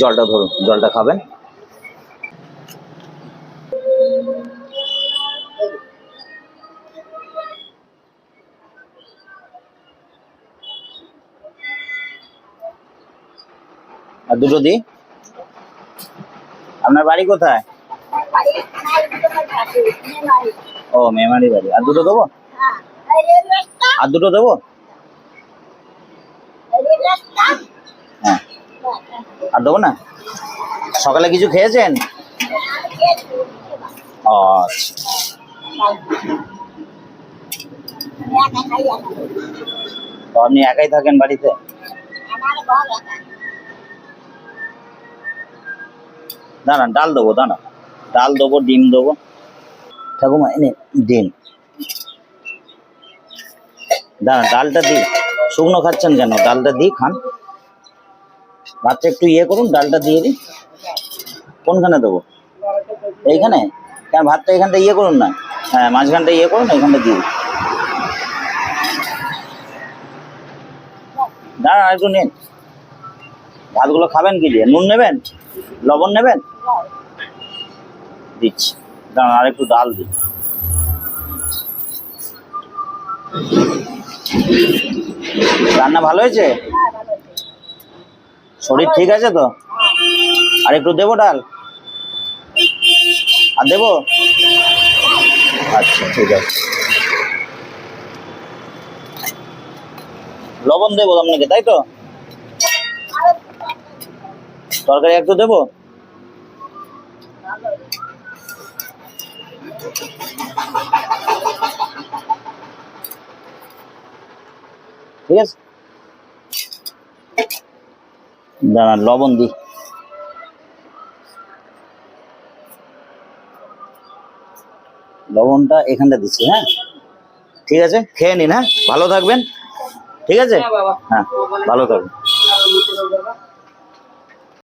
জলটা ধরুন, জলটা খাবেন। আর দুটো দিই। আপনার বাড়ি কোথায়? ও, মেমারি বাড়ি। আর দুটো দেবো? আর দুটো দেবো? হ্যাঁ। আর দেবো না? সকালে কিছু খেয়েছেন? ও আচ্ছা। তো আপনি একাই থাকেন বাড়িতে? দাঁড়ান, ডাল দেবো, দাঁড়ান, ডাল দেবো, ডিম দেবো। ঠাকুমা এনে ডিম। দাঁড়ান, ডালটা দিই। শুকনো খাচ্ছেন কেন? ডালটা দিই, খান। ভাতটা একটু ইয়ে করুন, ডালটা দিয়ে দিই। কোনখানে দেবো? এইখানে? কেন, ভাতটা এখানটা ইয়ে করুন না। হ্যাঁ, মাঝখানটা ইয়ে করুন, এখানটা দিয়ে দিই। দাঁড়ান, একটু নিন। ভাতগুলো খাবেন কি দিয়ে? নুন নেবেন? লবণ নেবেন? দিচ্ছি। দাঁড়ান, আর একটু ডাল দিই। রান্না ভালো হয়েছে? শরীর ঠিক আছে তো? আর একটু দেবো ডাল? আর দেবো? আচ্ছা, ঠিক আছে। লবণ দেবো আপনাকে, তাই তো? তরকারি একটু দেবো? ঠিক আছে, দাঁড়ান, লবণ দিই। লবণটা এখানটা দিচ্ছি। হ্যাঁ, ঠিক আছে, খেয়ে নিন। হ্যাঁ, ভালো থাকবেন। ঠিক আছে, হ্যাঁ, ভালো থাকবেন।